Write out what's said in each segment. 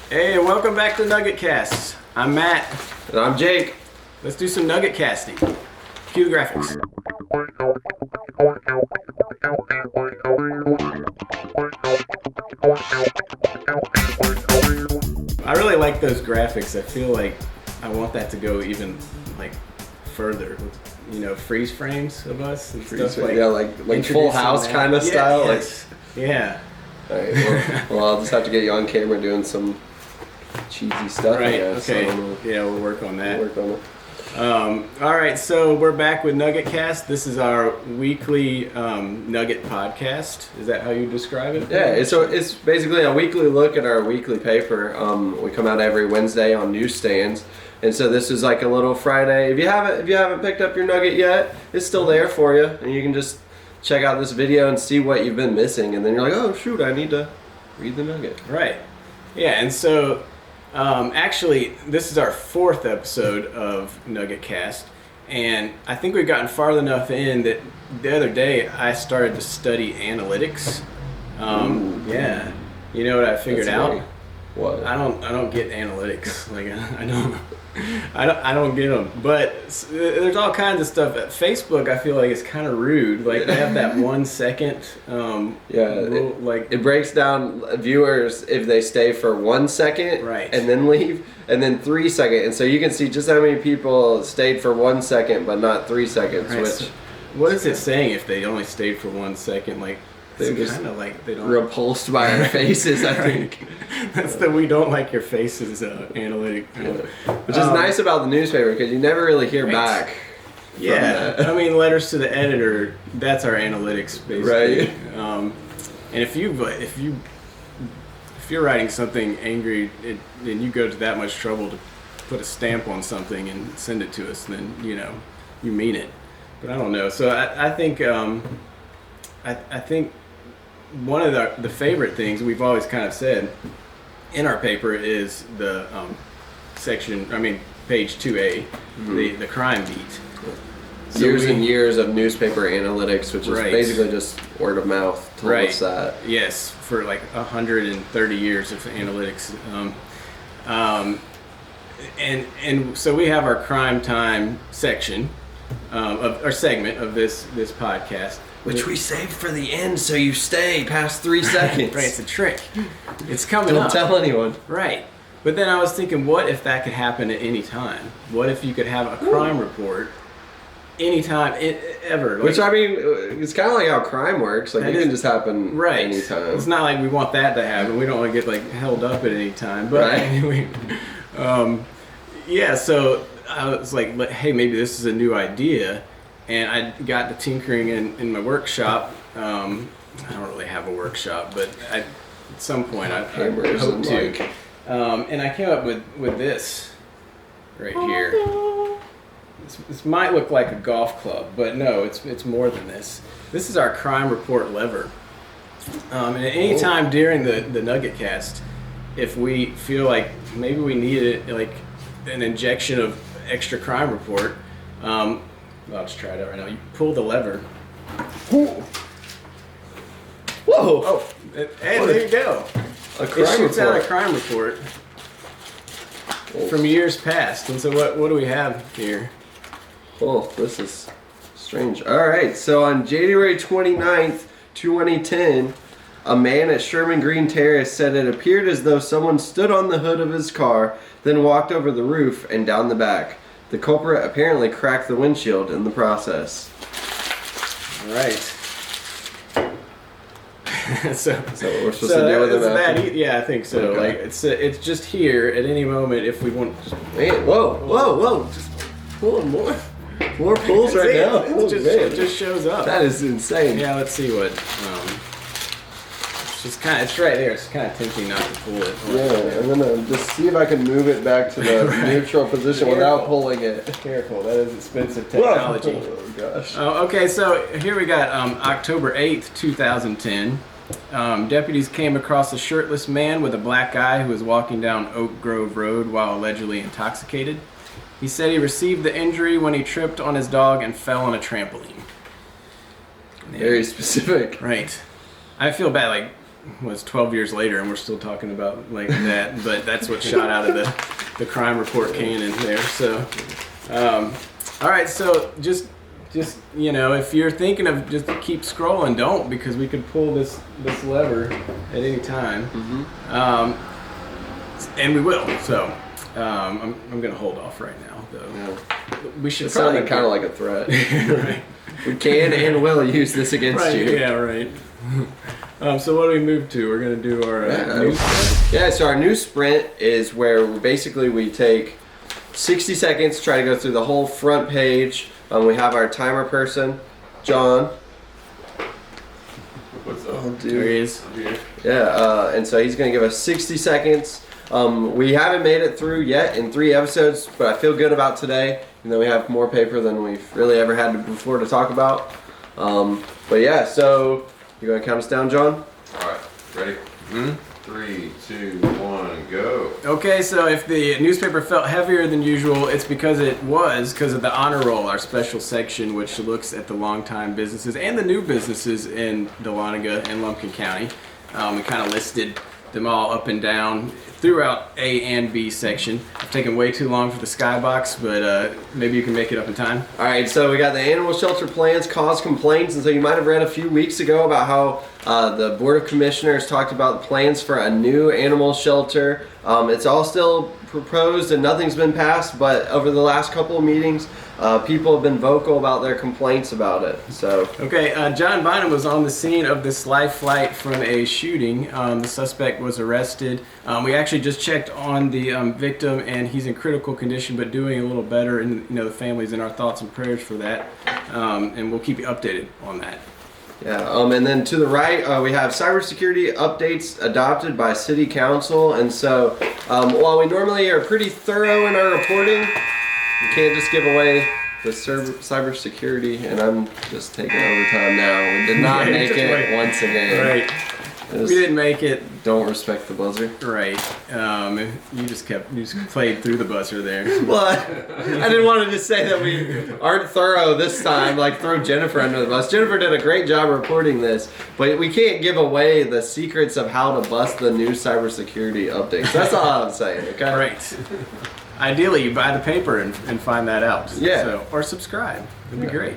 Hey, welcome back to Nuggetcast. I'm Matt. And I'm Jake. Let's do some nugget casting. Cue the graphics. I really like those graphics. I feel like I want that to go even like further. You know, freeze frames of us and stuff like. Yeah, like Full House kind of style. Yes. Yeah. All right. Well, I'll just have to get you on camera doing some cheesy stuff. Right. I guess. Okay. Yeah, we'll work on that. We'll work on it. All right, so we're back with Nuggetcast. This is our weekly Nugget podcast. Is that how you describe it? Yeah, so it's basically a weekly look at our weekly paper. We come out every Wednesday on newsstands, and so this is like a little Friday. If you haven't picked up your Nugget yet, it's still there for you, and you can just check out this video and see what you've been missing, and then you're like, oh shoot, I need to read the Nugget. Right. Yeah, and so. Actually, this is our 4th episode of Nuggetcast, and I think we've gotten far enough in that the other day I started to study analytics. Yeah, you know what I figured out? What? I don't get analytics. Like I don't get them. But there's all kinds of stuff. At Facebook, I feel like it's kind of rude. Like they have that 1 second. It breaks down viewers if they stay for 1 second, right, and then leave, and then 3 seconds, and so you can see just how many people stayed for 1 second, but not 3 seconds. Right. Which So what is it saying if they only stayed for 1 second? Like they're it's just kind of like they don't repulsed by our faces. I think that's the we don't like your faces analytic. Which is nice about the newspaper because you never really hear back. Yeah, I mean letters to the editor. That's our analytics basically. Right. And if you're writing something angry and you go to that much trouble to put a stamp on something and send it to us, then you mean it. But I don't know. So I think I think one of the favorite things we've always kind of said in our paper is the page 2A, the crime beat. So years and years of newspaper analytics, which is basically just word of mouth told us that. Yes, for like 130 years of analytics. And so we have our crime time section of our segment of this podcast. Which we saved for the end, so you stay past 3 seconds. Right, it's a trick. It's coming up. Don't tell anyone. Right. But then I was thinking, what if that could happen at any time? What if you could have a crime report anytime, ever? Which, I mean, it's kind of like how crime works. Like, it can just happen anytime. It's not like we want that to happen. We don't want to get, like, held up at any time. But anyway, so I was like, hey, maybe this is a new idea. And I got to tinkering in my workshop. I don't really have a workshop, but at some point I hope to. And I came up with this right here. This might look like a golf club, but no, it's more than this. This is our crime report lever. And at any time during the Nuggetcast, if we feel like maybe we need like an injection of extra crime report, I'll just try it out right now. You pull the lever. Whoa! Oh, and there you go. A crime it shoots report. out a crime report from years past. And so what do we have here? Oh, this is strange. All right, so on January 29th, 2010, a man at Sherman Green Terrace said it appeared as though someone stood on the hood of his car, then walked over the roof and down the back. The culprit apparently cracked the windshield in the process. All right. so what we're supposed to do with it after? Yeah, I think so. Okay. Like it's just here at any moment if we want. Man, whoa! Just pulling more pulls right now. It just shows up. That is insane. Yeah, let's see what. It's right there. It's kind of tempting not to pull it. Yeah, I'm gonna just see if I can move it back to the neutral position without pulling it. Careful, that is expensive technology. Oh gosh. Okay, so here we got October 8th, 2010. Deputies came across a shirtless man with a black eye who was walking down Oak Grove Road while allegedly intoxicated. He said he received the injury when he tripped on his dog and fell on a trampoline. Very specific. Right. I feel bad. Like, was 12 years later, and we're still talking about like that. But that's what shot out of the crime report canon there. So, all right. So just if you're thinking of just keep scrolling, don't, because we could pull this lever at any time, and we will. So I'm gonna hold off right now, though. Yeah. We should. It sounded kind of like a threat. Right. We can and will use this against Right, you. yeah, right. So what do we move to? We're going to do our NewSprint. Yeah, so our NewSprint is where basically we take 60 seconds, try to go through the whole front page. We have our timer person, John. What's up? Oh, dude. There he is. Yeah, and so he's going to give us 60 seconds. We haven't made it through yet in 3 episodes, but I feel good about today. And then we have more paper than we've really ever had before to talk about. But yeah, so you're going to count us down, John? Alright, ready? 3, 2, 1, go. Okay, so if the newspaper felt heavier than usual, it's because of the honor roll, our special section, which looks at the longtime businesses and the new businesses in Dahlonega and Lumpkin County. We kind of listed them all up and down throughout A and B section. I've taken way too long for the skybox, but maybe you can make it up in time. All right, so we got the animal shelter plans cause complaints, and so you might have read a few weeks ago about how the Board of Commissioners talked about plans for a new animal shelter. It's all still proposed and nothing's been passed, but over the last couple of meetings, people have been vocal about their complaints about it. So okay, John Bynum was on the scene of this life flight from a shooting. The suspect was arrested. We actually just checked on the victim, and he's in critical condition, but doing a little better. And the family's in our thoughts and prayers for that. And we'll keep you updated on that. yeah, and then to the right, we have cybersecurity updates adopted by City Council. And so while we normally are pretty thorough in our reporting, we can't just give away the cybersecurity, and I'm just taking overtime now. We did not make it once again. Right. We didn't make it. Don't respect the buzzer. Right. You just played through the buzzer there. Well, I didn't want to just say that we aren't thorough this time, like throw Jennifer under the bus. Jennifer did a great job reporting this, but we can't give away the secrets of how to bust the new cybersecurity updates. That's all I'm saying, okay? Right. Ideally, you buy the paper and find that out. Yeah. So, or subscribe. It'd be great.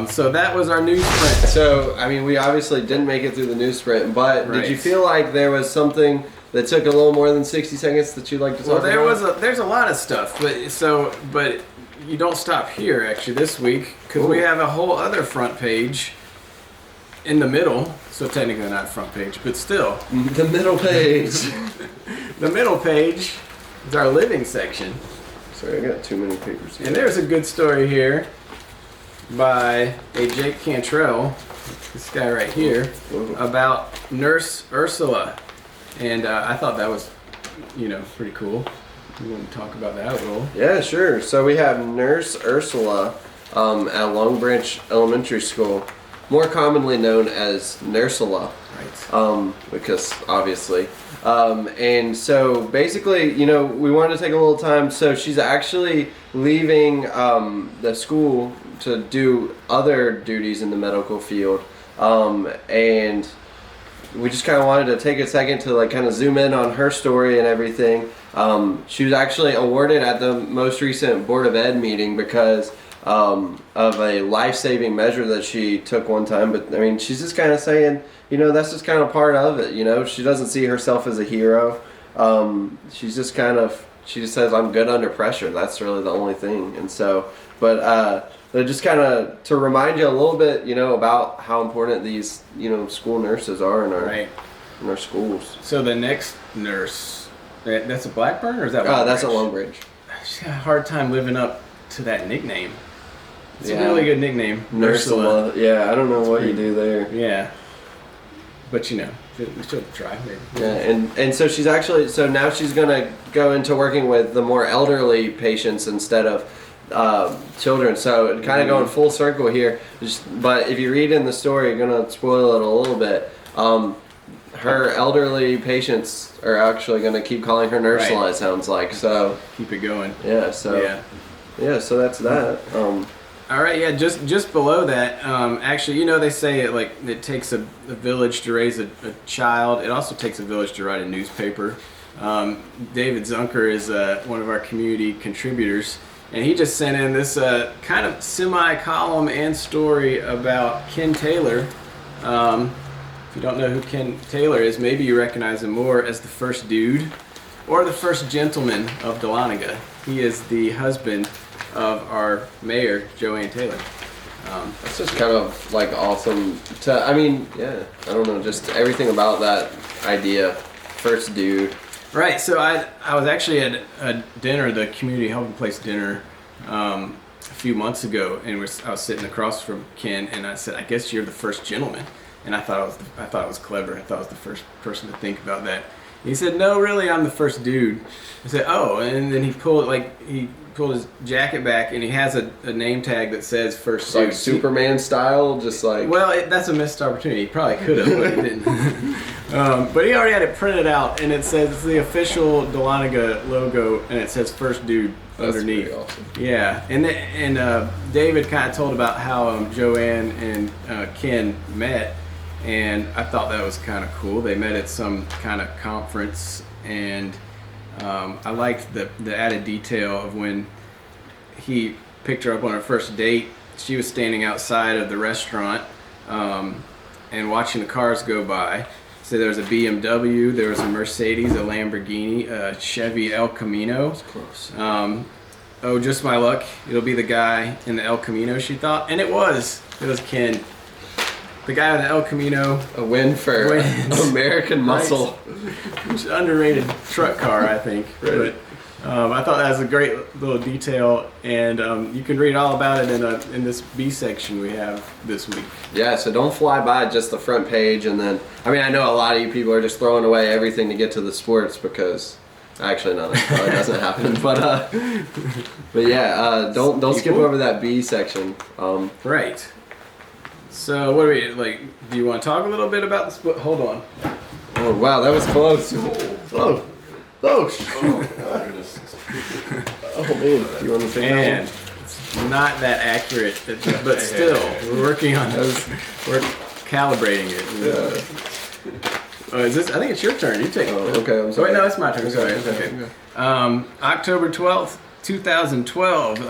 So that was our NewSprint. So, I mean, we obviously didn't make it through the newsprint, but Right. did you feel like there was something that took a little more than 60 seconds that you'd like to talk about? There's a lot of stuff, but you don't stop here actually this week, because we have a whole other front page in the middle. So technically not front page, but still. The middle page. The middle page is our living section. Sorry, I got too many papers here. And there's a good story here by a Jake Cantrell, this guy right here, about Nurse Ursula. And I thought that was, pretty cool. You want to talk about that a little? Yeah, sure. So we have Nurse Ursula at Long Branch Elementary School, more commonly known as Nursula. Right. Because obviously. And so basically, we wanted to take a little time. So she's actually leaving the school to do other duties in the medical field. And we just kind of wanted to take a second to kind of zoom in on her story and everything. She was actually awarded at the most recent Board of Ed meeting because of a life-saving measure that she took one time. But I mean, she's just kind of saying, that's just kind of part of it. She doesn't see herself as a hero. She just says, I'm good under pressure. That's really the only thing. And so, but just kind of to remind you a little bit, about how important these, school nurses are in our schools. So the next nurse, that's a Blackburn, or is that? That's at Long Branch. She's got a hard time living up to that nickname. It's Yeah. a really good nickname, Nursula. Yeah, I don't know what you do there. Yeah, but she'll try maybe. Yeah, and so she's actually, now she's gonna go into working with the more elderly patients instead of children. So kind of going full circle here. But if you read in the story, you're gonna spoil it a little bit. Her elderly patients are actually gonna keep calling her Nursula. Right. It sounds like so. Keep it going. Yeah. So. Yeah. So that's that. All right, yeah, just below that, actually, they say it takes a village to raise a child. It also takes a village to write a newspaper. David Zunker is one of our community contributors, and he just sent in this kind of semi-column and story about Ken Taylor. If you don't know who Ken Taylor is, maybe you recognize him more as the first dude or the first gentleman of Dahlonega. He is the husband of our mayor, Joanne Taylor. That's just kind of like awesome I don't know, just everything about that idea. First dude. Right, so I was actually at a dinner, the community helping place dinner, a few months ago, and I was sitting across from Ken, and I said, "I guess you're the first gentleman," and I thought it was clever. I thought I was the first person to think about that. And he said, "No, really, I'm the first dude." I said, "Oh," and then he pulled his jacket back, and he has a name tag that says "First Dude." Like Superman style, just like. Well, that's a missed opportunity. He probably could have, but he didn't. But he already had it printed out, and it says it's the official Dahlonega logo, and it says "First Dude" underneath. That's pretty awesome. Yeah, and David kind of told about how Joanne and Ken met, and I thought that was kind of cool. They met at some kind of conference, and I liked the added detail of when he picked her up on her first date. She was standing outside of the restaurant and watching the cars go by. So there was a BMW, there was a Mercedes, a Lamborghini, a Chevy El Camino. That's close. Oh, just my luck. It'll be the guy in the El Camino, she thought. And it was. It was Ken. The guy in the El Camino. A win for American muscle. It's an underrated truck car, I think. Right. But I thought that was a great little detail, and you can read all about it in this B section we have this week. Yeah, so don't fly by just the front page, and then I know a lot of you people are just throwing away everything to get to the sports because actually no, that probably doesn't happen. But yeah, don't skip over that B section. Right. So what do we like? Do you want to talk a little bit about the split? Hold on. Oh wow, that was close. Oh. Oh, Goodness. oh man, do you want to say And it's not that accurate, but still, we're working on this. We're calibrating it. Yeah. Is this? I think it's your turn. You take it. Okay, I'm Oh, sorry. wait, no, it's my turn. Sorry. It's okay. October 12th, 2012,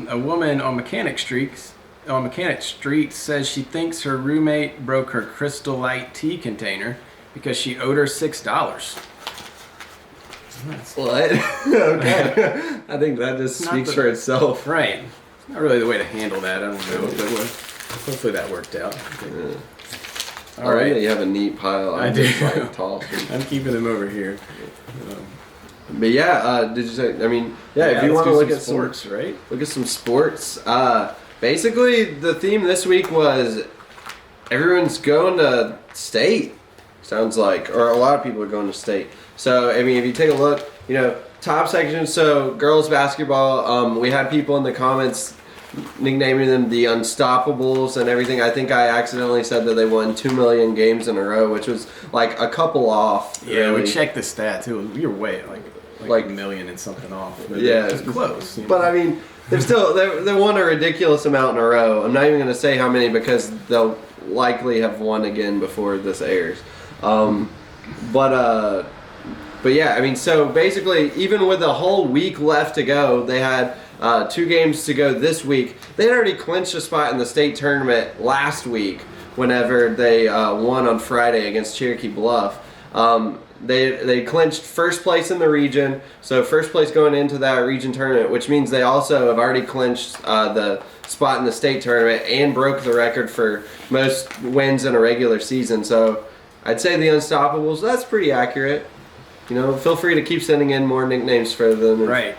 a woman on Mechanic Street says she thinks her roommate broke her Crystal Light tea container because she owed her $6. What? Okay. I think that just speaks for itself. Right. It's not really the way to handle that. I don't know, but hopefully that worked out. Yeah. All right. Yeah, you have a neat pile. I do. Like, tossing. I'm keeping them over here. But yeah, did you say? If you want to look at sports, right? Look at some sports. Basically, the theme this week was everyone's going to state. Sounds like, or a lot of people are going to state. So if you take a look, top section. So girls basketball. We had people in the comments nicknaming them the Unstoppables and everything. I think I accidentally said that they won 2 million games in a row, which was like a couple off. Yeah, really. we checked the stats. You're way like a million and something off. But yeah, it's close. But they won a ridiculous amount in a row. I'm not even going to say how many because they'll likely have won again before this airs. But yeah, so basically, even with a whole week left to go, they had 2 games to go this week. They had already clinched a spot in the state tournament last week whenever they won on Friday against Cherokee Bluff. They clinched first place in the region, so first place going into that region tournament, which means they also have already clinched the spot in the state tournament and broke the record for most wins in a regular season. So I'd say the Unstoppables, that's pretty accurate. Feel free to keep sending in more nicknames for them. Right.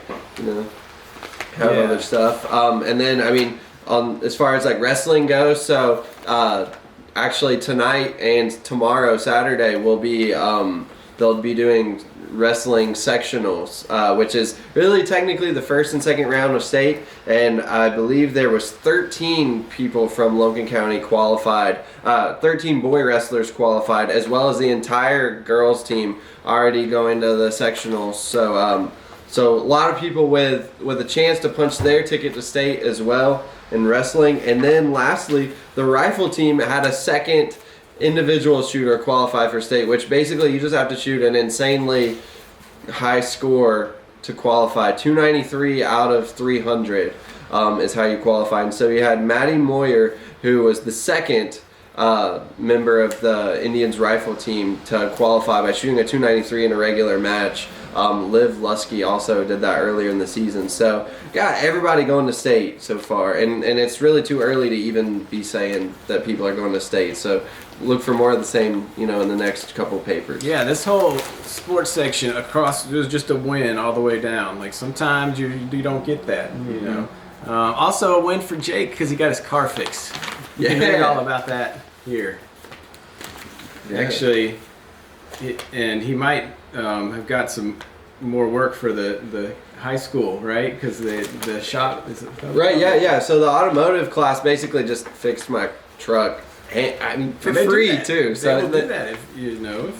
Have other stuff. And then, as far as like wrestling goes, so actually tonight and tomorrow, Saturday, they'll be doing wrestling sectionals, which is really technically the first and second round of state, and I believe there was 13 people from Logan County qualified, 13 boy wrestlers qualified, as well as the entire girls team already going to the sectionals. So So a lot of people with a chance to punch their ticket to state as well in wrestling. And then lastly, the rifle team had a second individual shooter qualify for state, which basically you just have to shoot an insanely high score to qualify. 293 out of 300 is how you qualify. And so you had Maddie Moyer, who was the second member of the Indians rifle team to qualify by shooting a 293 in a regular match. Liv Lusky also did that earlier in the season. So got everybody going to state so far, and it's really too early to even be saying that people are going to state. So look for more of the same, in the next couple papers. Yeah, this whole sports section across, it was just a win all the way down. Like sometimes you don't get that, Also a win for Jake because he got his car fixed. Yeah. You heard all about that here. Yeah. Actually, and he might have got some more work for the high school, right? Because the shop is Right. Yeah. So the automotive class basically just fixed my truck. For free too. So So they do that if you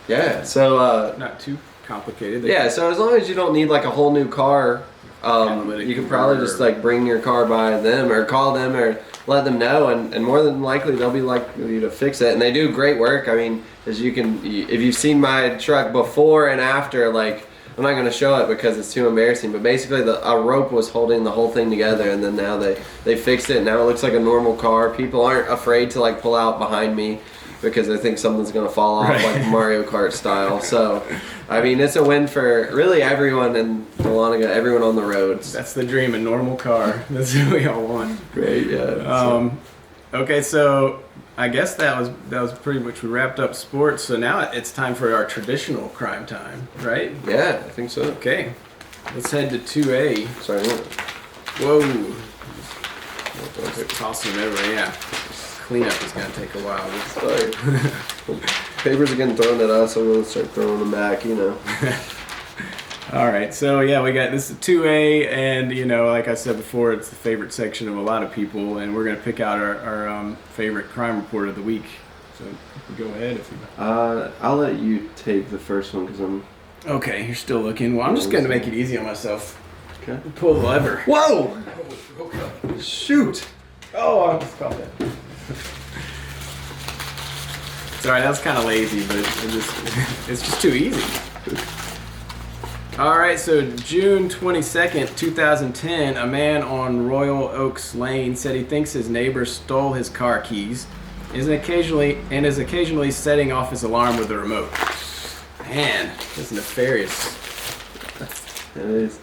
yeah. So not too complicated. yeah. So as long as you don't need like a whole new car, you can probably just like bring your car by them or call them or let them know, and more than likely they'll be likely to fix it. And they do great work. I mean, if you've seen my truck before and after, like, I'm not going to show it because it's too embarrassing, but basically a rope was holding the whole thing together, and then now they fixed it. Now it looks like a normal car. People aren't afraid to like pull out behind me because they think something's going to fall off, like Mario Kart style. So, I mean, it's a win for really everyone in Dahlonega, everyone on the roads. That's the dream, a normal car. That's what we all want. Great, yeah. Okay, so I guess that was pretty much, we wrapped up sports. So now it's time for our traditional crime time, right? Yeah, I think so. Okay, let's head to 2A. Sorry, what? Whoa. Toss them over, yeah. Cleanup is going to take a while. Sorry. Papers are getting thrown at us, I'm going to start throwing them back, All right, so yeah, we got this is 2A, and like I said before, it's the favorite section of a lot of people, and we're going to pick out our favorite crime report of the week. So go ahead if you. I'll let you take the first one because I'm. Okay, you're still looking. Well, I'm just going to make it easy on myself. Okay. Pull the lever. Whoa! Shoot! Oh, I just caught that. Sorry, that was kind of lazy, but it's just too easy. All right, so June 22nd, 2010, a man on Royal Oaks Lane said he thinks his neighbor stole his car keys is occasionally setting off his alarm with the remote. Man, that's nefarious. It is.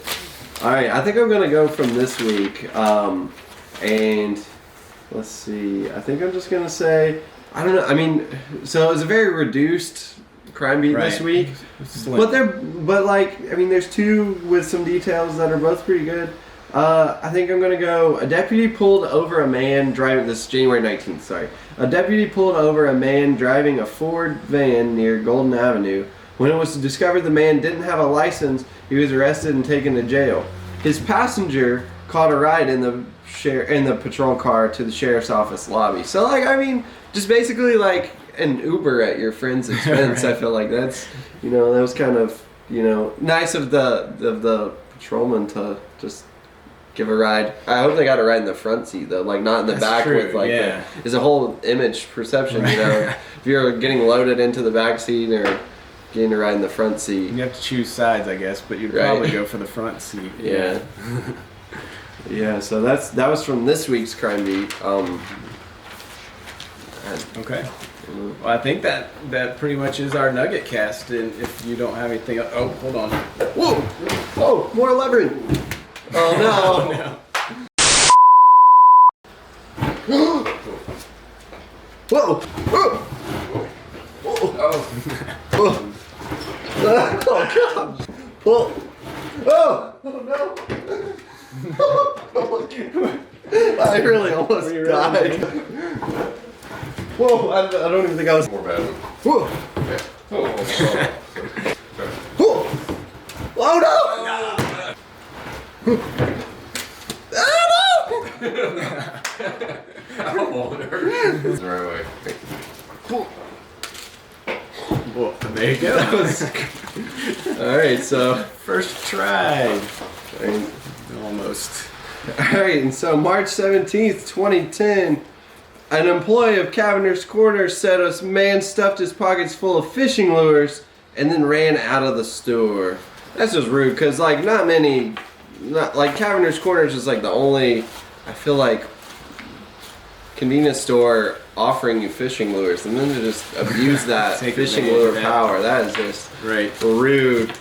All right, I think I'm gonna go from this week, and let's see. I think I'm just gonna say, I don't know. I mean, so it was a very reduced crime beat this week, but there's two with some details that are both pretty good. I think I'm gonna go. A deputy pulled over a man driving. This is January 19th. Sorry. A deputy pulled over a man driving a Ford van near Golden Avenue. When it was discovered the man didn't have a license, he was arrested and taken to jail. His passenger caught a ride in the patrol car to the sheriff's office lobby. So, just basically like an Uber at your friend's expense. Right. I feel like that's, that was kind of, nice of the patrolman to just give a ride. I hope they got a ride in the front seat though, like not in the back with it's a whole image perception, If you're getting loaded into the back seat or getting a ride in the front seat. You have to choose sides, I guess, but you'd probably go for the front seat. Yeah. Yeah, so that was from this week's crime beat. Okay. Well, I think that pretty much is our Nuggetcast, and if you don't have anything else, oh, hold on. Whoa! Oh, more levering! Oh no! Oh, no. Whoa! Whoa! Oh! Oh God! Whoa! Oh! Oh no! I really almost died. Whoa! I don't even think I was. More bad. Whoa! Okay. Whoa! Oh no! Oh, it hurt. It's the right way. Well, there you go. That was All right, so First try. and- Almost. all right, and so March 17th, 2010, an employee of Cavender's Corner said a man stuffed his pockets full of fishing lures and then ran out of the store. That's just rude, because like not like Cavender's Corner is just like the only, I feel like, convenience store offering you fishing lures, and then to just abuse that Take fishing advantage lure of that. power, that is just Right. rude.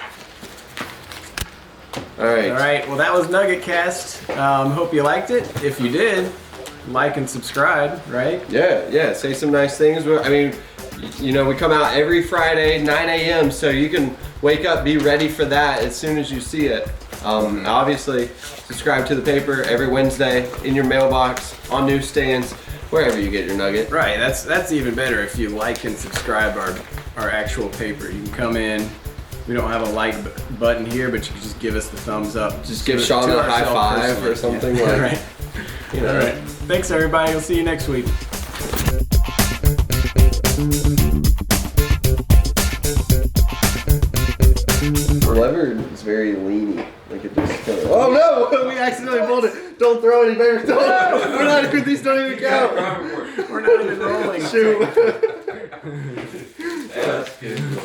Alright. All right. Well, that was Nuggetcast. Hope you liked it. If you did, like and subscribe. Right. Yeah, say some nice things. I mean, you know, we come out every Friday, 9 a.m., so you can wake up, be ready for that as soon as you see it. Obviously, subscribe to the paper every Wednesday in your mailbox, on newsstands, wherever you get your nugget. Right. That's even better if you like and subscribe our actual paper. You can come in. We don't have a like button here, but you can just give us the thumbs up. Just give it Sean to a high ourselves five personally. or something Yeah. like Right. you know. All right. Thanks, everybody. We'll see you next week. The lever is very leany. Like it just kind of, oh no! We accidentally pulled it. Don't throw any papers. Don't. We're not. These don't even count. We're not even rolling. Shoot.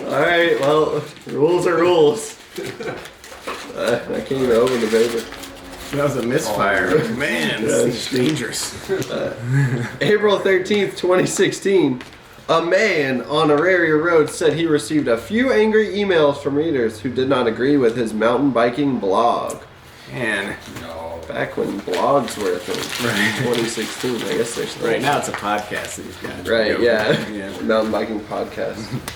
All right. Well, rules are rules. I can't even open the paper. That was a misfire. Man, this is dangerous. April 13th, 2016. A man on Auraria Road said he received a few angry emails from readers who did not agree with his mountain biking blog. Man, No. Back when blogs were a thing. Right. 2016, I guess they're still. right now it's a podcast that he's got. Right, yeah. Yeah. Mountain biking podcast.